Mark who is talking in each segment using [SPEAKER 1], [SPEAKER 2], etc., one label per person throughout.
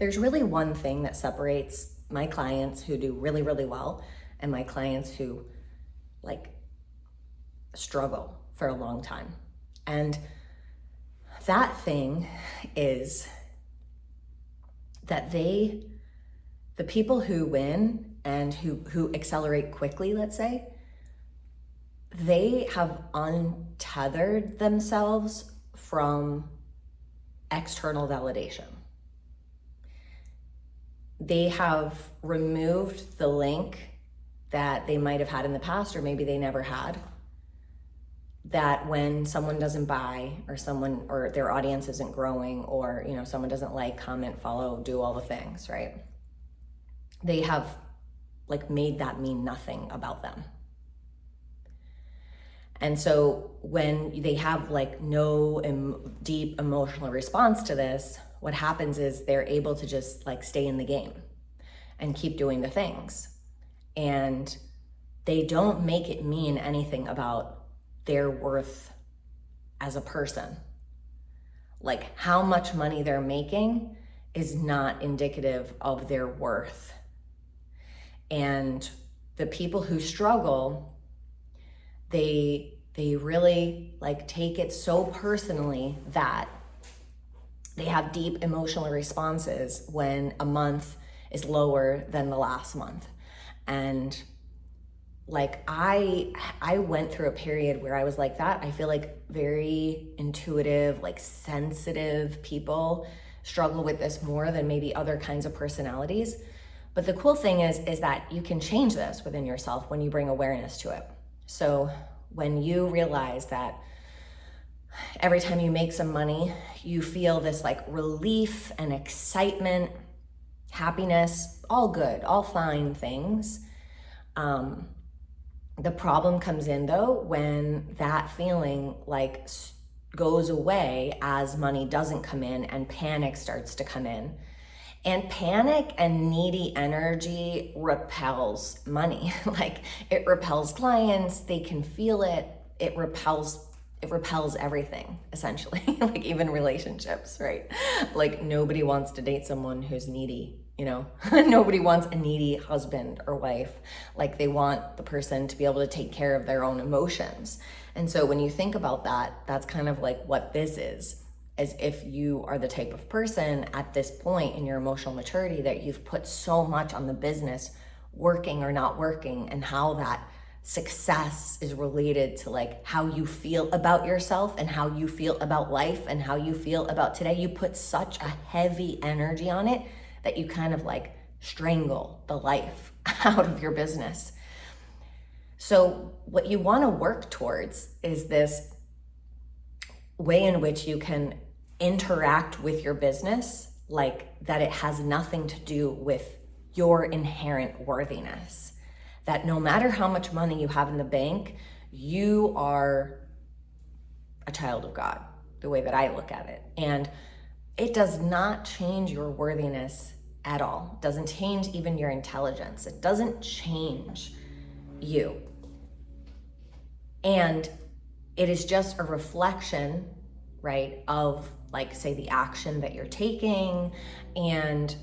[SPEAKER 1] There's really one thing that separates my clients who do really, really well and my clients who like struggle for a long time. And that thing is that the people who win and who accelerate quickly, let's say, they have untethered themselves from external validation. They have removed the link that they might have had in the past, or maybe they never had, that when someone doesn't buy, or their audience isn't growing, or someone doesn't like, comment, follow, do all the things, right? They have made that mean nothing about them. And so when they have no deep emotional response to this, what happens is they're able to just stay in the game and keep doing the things. And they don't make it mean anything about their worth as a person. How much money they're making is not indicative of their worth. And the people who struggle, they really take it so personally that they have deep emotional responses when a month is lower than the last month. And I went through a period where I was like that. I feel very intuitive, sensitive people struggle with this more than maybe other kinds of personalities. But the cool thing is that you can change this within yourself when you bring awareness to it. So when you realize that every time you make some money, you feel this relief and excitement, happiness, all good, all fine things. The problem comes in though when that feeling goes away as money doesn't come in and panic starts to come in. And panic and needy energy repels money. It repels clients, they can feel it, it repels everything, essentially. Even relationships, right? Nobody wants to date someone who's needy, Nobody wants a needy husband or wife. They want the person to be able to take care of their own emotions. And so when you think about that, that's kind of what this is. As if you are the type of person at this point in your emotional maturity that you've put so much on the business working or not working, and how that success is related to how you feel about yourself and how you feel about life and how you feel about today. You put such a heavy energy on it that you kind of strangle the life out of your business. So what you want to work towards is this way in which you can interact with your business that it has nothing to do with your inherent worthiness. That no matter how much money you have in the bank, you are a child of God, the way that I look at it. And it does not change your worthiness at all. It doesn't change even your intelligence. It doesn't change you. And it is just a reflection, right, of say the action that you're taking. And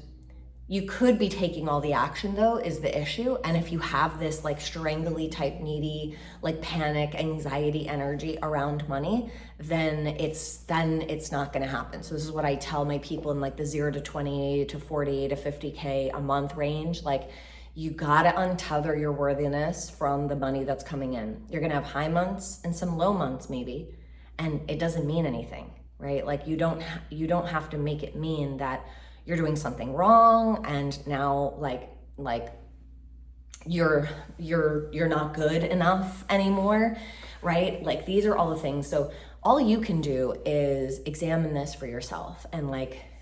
[SPEAKER 1] you could be taking all the action though, is the issue. And if you have this strangly type needy, panic, anxiety energy around money, then it's not gonna happen. So this is what I tell my people in the 0 to 20 to 40 to 50K a month range. You gotta untether your worthiness from the money that's coming in. You're gonna have high months and some low months maybe, and it doesn't mean anything, right? You don't have to make it mean that you're doing something wrong and now you're not good enough anymore, right? These are all the things. So all you can do is examine this for yourself and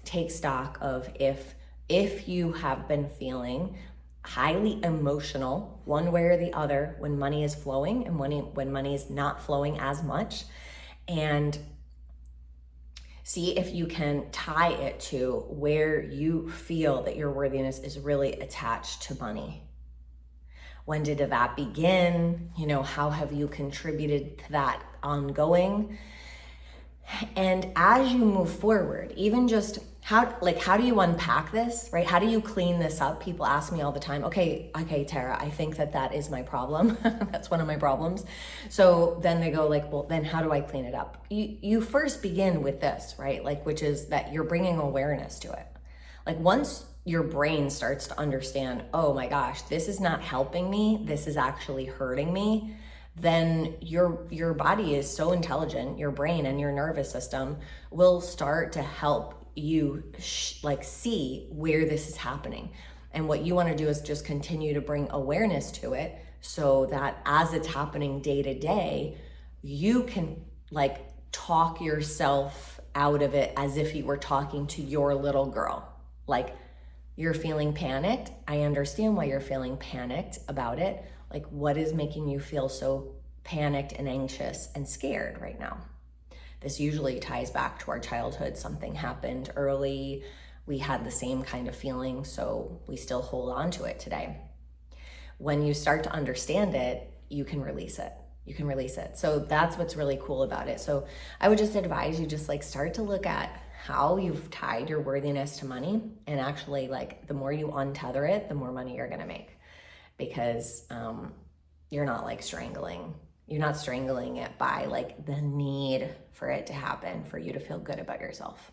[SPEAKER 1] take stock of if you have been feeling highly emotional one way or the other when money is flowing and when money is not flowing as much, and see if you can tie it to where you feel that your worthiness is really attached to money. When did that begin? How have you contributed to that ongoing? And as you move forward, even just how do you unpack this, right? How do you clean this up? People ask me all the time, okay, Tara, I think that is my problem. That's one of my problems. So then they go like, well, then how do I clean it up? You first begin with this, right? Like, which is that you're bringing awareness to it. Like once your brain starts to understand, oh my gosh, this is not helping me, this is actually hurting me, then your body is so intelligent, your brain and your nervous system will start to help you like see where this is happening. And what you want to do is just continue to bring awareness to it so that as it's happening day to day, you can like talk yourself out of it as if you were talking to your little girl. Like, you're feeling panicked. I understand why you're feeling panicked about it. Like, what is making you feel so panicked and anxious and scared right now? This usually ties back to our childhood. Something happened early. We had the same kind of feeling, so we still hold on to it today. When you start to understand it, you can release it. You can release it. So that's what's really cool about it. So I would just advise you just like start to look at how you've tied your worthiness to money, and actually like the more you untether it, the more money you're gonna make, because you're not like you're not strangling it by like the need for it to happen for you to feel good about yourself.